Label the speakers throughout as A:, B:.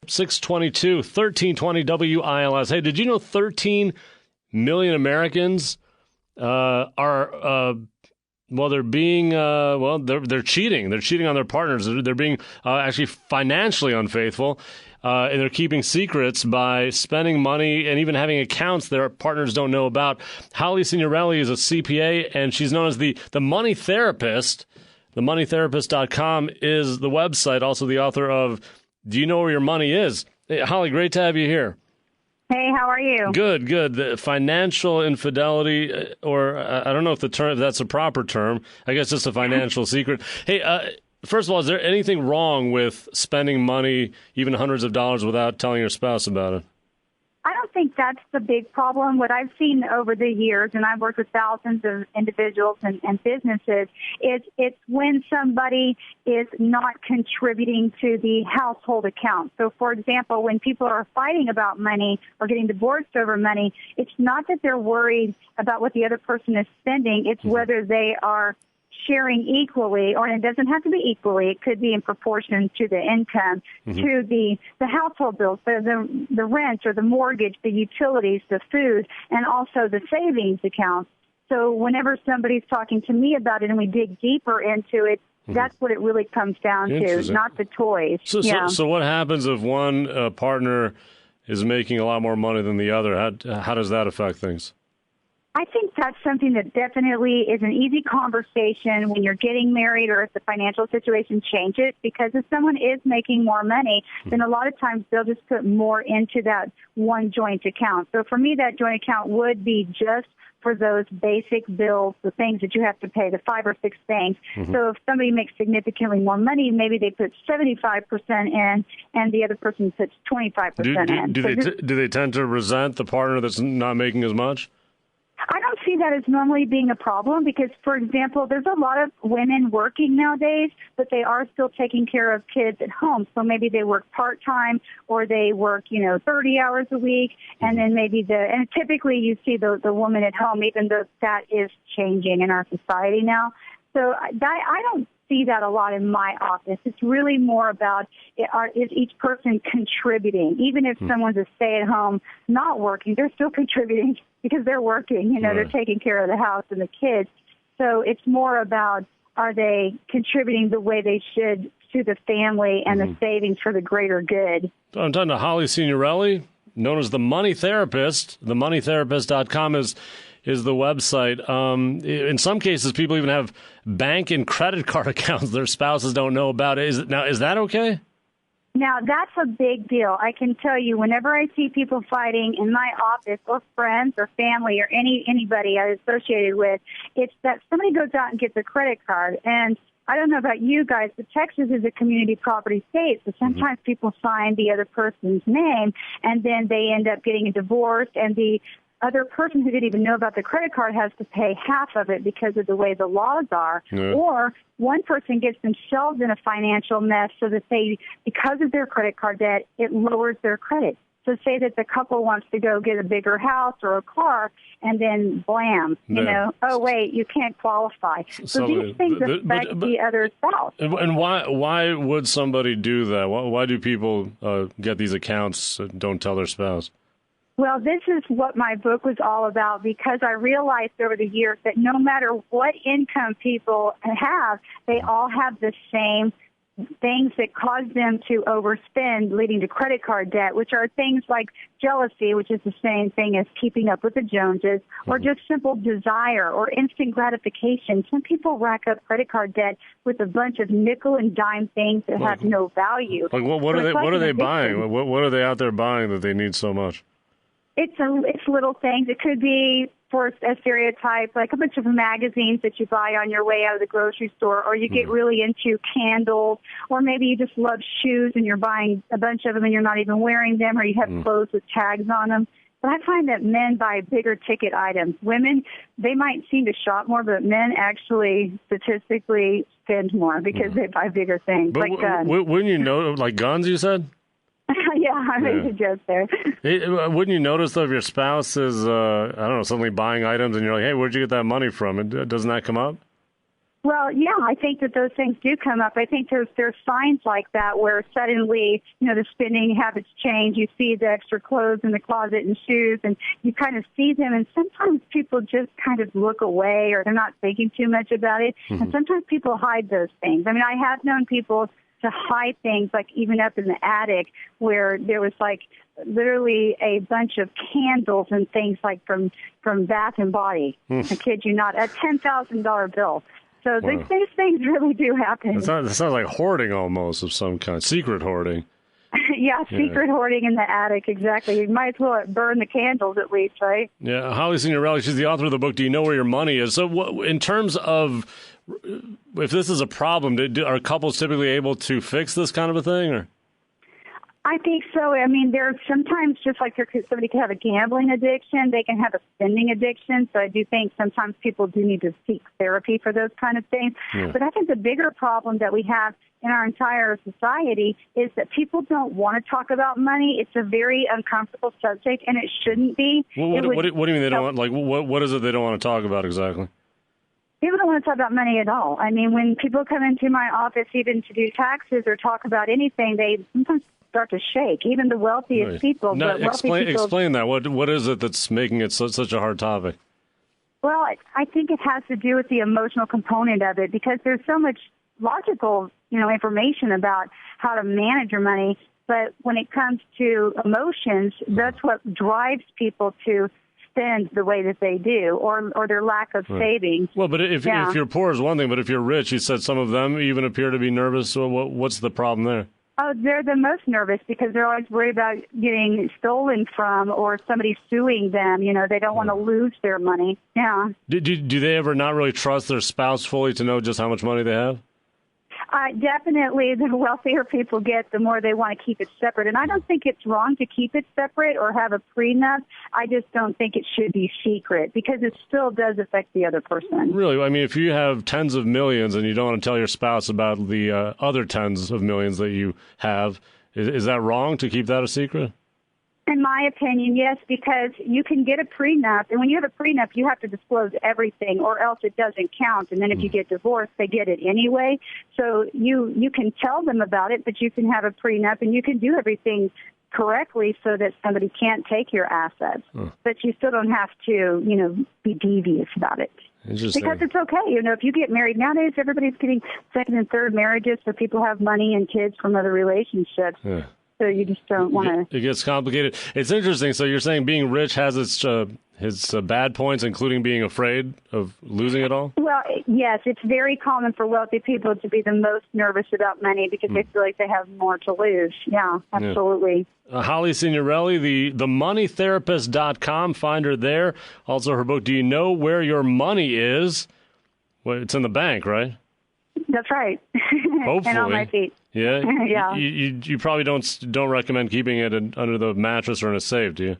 A: 622, 1320 WILS. Hey, did you know 13 million Americans they're being, they're cheating. They're cheating on their partners. They're being actually financially unfaithful. And they're keeping secrets by spending money and even having accounts their partners don't know about. Holly Signorelli is a CPA, and she's known as the Money Therapist. TheMoneyTherapist.com is the website, also the author of Do You Know Where Your Money Is? Hey, Holly, great to have you here.
B: Hey, how are you?
A: Good. The financial infidelity, or I don't know if that's a proper term. I guess it's a financial secret. Hey, first of all, is there anything wrong with spending money, even hundreds of dollars, without telling your spouse about it?
B: I don't think that's the big problem. What I've seen over the years, and I've worked with thousands of individuals and businesses, it's when somebody is not contributing to the household account. So, for example, when people are fighting about money or getting divorced over money, it's not that they're worried about what the other person is spending. It's whether they are sharing equally, or it doesn't have to be equally. It could be in proportion to the income, to the household bills, the rent or the mortgage, the utilities, the food, and also the savings accounts. So whenever somebody's talking to me about it and we dig deeper into it, that's what it really comes down to, not the toys.
A: So what happens if one partner is making a lot more money than the other? How does that affect things?
B: I think that's something that definitely is an easy conversation when you're getting married or if the financial situation changes, because if someone is making more money, then a lot of times they'll just put more into that one joint account. So for me, that joint account would be just for those basic bills, the things that you have to pay, the 5 or 6 things. So if somebody makes significantly more money, maybe they put 75% in and the other person puts 25% in.
A: Do they tend to resent the partner that's not making as much?
B: I don't see that as normally being a problem because, for example, there's a lot of women working nowadays, but they are still taking care of kids at home. So maybe they work part-time or they work, 30 hours a week, and then and typically you see the woman at home, even though that is changing in our society now. So I don't see that a lot in my office. It's really more about is each person contributing. Even if someone's a stay-at-home not working, they're still contributing because they're working. They're taking care of the house and the kids. So it's more about are they contributing the way they should to the family and the savings for the greater good.
A: I'm talking to Holly Signorelli, known as the Money Therapist. TheMoneyTherapist.com is the website. In some cases, people even have bank and credit card accounts their spouses don't know about. Is that okay?
B: Now, that's a big deal. I can tell you, whenever I see people fighting in my office or friends or family or anybody I associated with, it's that somebody goes out and gets a credit card. And I don't know about you guys, but Texas is a community property state, so sometimes people sign the other person's name, and then they end up getting a divorce, and the other person who didn't even know about the credit card has to pay half of it because of the way the laws are. Yeah. Or one person gets themselves in a financial mess so that because of their credit card debt, it lowers their credit. So say that the couple wants to go get a bigger house or a car, and then blam, oh, wait, you can't qualify. So these things affect the other spouse.
A: And why would somebody do that? Why do people get these accounts and don't tell their spouse?
B: Well, this is what my book was all about, because I realized over the years that no matter what income people have, they all have the same things that cause them to overspend, leading to credit card debt, which are things like jealousy, which is the same thing as keeping up with the Joneses, or just simple desire or instant gratification. Some people rack up credit card debt with a bunch of nickel and dime things that have no value.
A: Like what are they buying? What are they out there buying that they need so much?
B: It's little things. It could be, for a stereotype, like a bunch of magazines that you buy on your way out of the grocery store, or you get really into candles, or maybe you just love shoes and you're buying a bunch of them and you're not even wearing them, or you have clothes with tags on them. But I find that men buy bigger ticket items. Women, they might seem to shop more, but men actually statistically spend more because they buy bigger things,
A: but
B: like guns.
A: Wouldn't you know, like guns, you said?
B: Yeah, I made a joke there.
A: Wouldn't you notice, though, if your spouse is, suddenly buying items and you're like, hey, where'd you get that money from? Doesn't that come up?
B: Well, yeah, I think that those things do come up. I think there's signs like that where suddenly, the spending habits change. You see the extra clothes in the closet and shoes, and you kind of see them. And sometimes people just kind of look away, or they're not thinking too much about it. Mm-hmm. And sometimes people hide those things. I mean, I have known people to hide things, like even up in the attic, where there was like literally a bunch of candles and things like from Bath and Body. I kid you not, a $10,000 bill. So these things really do happen.
A: That sounds like hoarding almost of some kind, secret hoarding.
B: Yeah, secret hoarding in the attic, exactly. You might as well burn the candles at least, right?
A: Yeah, Holly Signorelli, she's the author of the book, Do You Know Where Your Money Is? So in terms of, if this is a problem, are couples typically able to fix this kind of a thing? Or?
B: I think so. I mean, there's sometimes just like somebody can have a gambling addiction, they can have a spending addiction. So I do think sometimes people do need to seek therapy for those kind of things. Yeah. But I think the bigger problem that we have in our entire society is that people don't want to talk about money. It's a very uncomfortable subject, and it shouldn't be.
A: Well, what do you mean they don't want? Like, what is it they don't want to talk about exactly?
B: People don't want to talk about money at all. I mean, when people come into my office even to do taxes or talk about anything, they sometimes start to shake, even the wealthiest right. people.
A: Now, explain that. What is it that's making it such a hard topic?
B: Well, I think it has to do with the emotional component of it, because there's so much logical, information about how to manage your money. But when it comes to emotions, that's what drives people to spend the way that they do, or their lack of savings.
A: Well, but if you're poor is one thing, but if you're rich, you said some of them even appear to be nervous. So what's the problem there?
B: Oh, they're the most nervous because they're always worried about getting stolen from or somebody suing them. They don't want to lose their money. Yeah.
A: Do they ever not really trust their spouse fully to know just how much money they have?
B: Definitely, the wealthier people get, the more they want to keep it separate. And I don't think it's wrong to keep it separate or have a prenup. I just don't think it should be secret, because it still does affect the other person.
A: Really? I mean, if you have tens of millions and you don't want to tell your spouse about the other tens of millions that you have, is that wrong to keep that a secret?
B: In my opinion, yes, because you can get a prenup, and when you have a prenup, you have to disclose everything, or else it doesn't count. And then if you get divorced, they get it anyway. So you can tell them about it, but you can have a prenup, and you can do everything correctly so that somebody can't take your assets. But you still don't have to, be devious about it. Because it's okay. If you get married nowadays, everybody's getting second and third marriages, so people have money and kids from other relationships. Yeah. So you just don't want to.
A: It gets complicated. It's interesting. So you're saying being rich has its bad points, including being afraid of losing it all?
B: Well, yes. It's very common for wealthy people to be the most nervous about money because they feel like they have more to lose. Yeah, absolutely.
A: Yeah. Holly Signorelli, the moneytherapist.com. Find her there. Also, her book, Do You Know Where Your Money Is? Well, it's in the bank, right?
B: That's right.
A: Hopefully.
B: And on my feet.
A: Yeah?
B: Yeah.
A: You probably don't recommend keeping it under the mattress or in a safe, do you?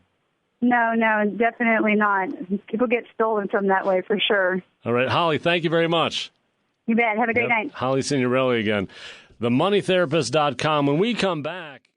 B: No, definitely not. People get stolen from that way for sure.
A: All right. Holly, thank you very much.
B: You bet. Have a great night.
A: Holly Signorelli again. TheMoneyTherapist.com. When we come back...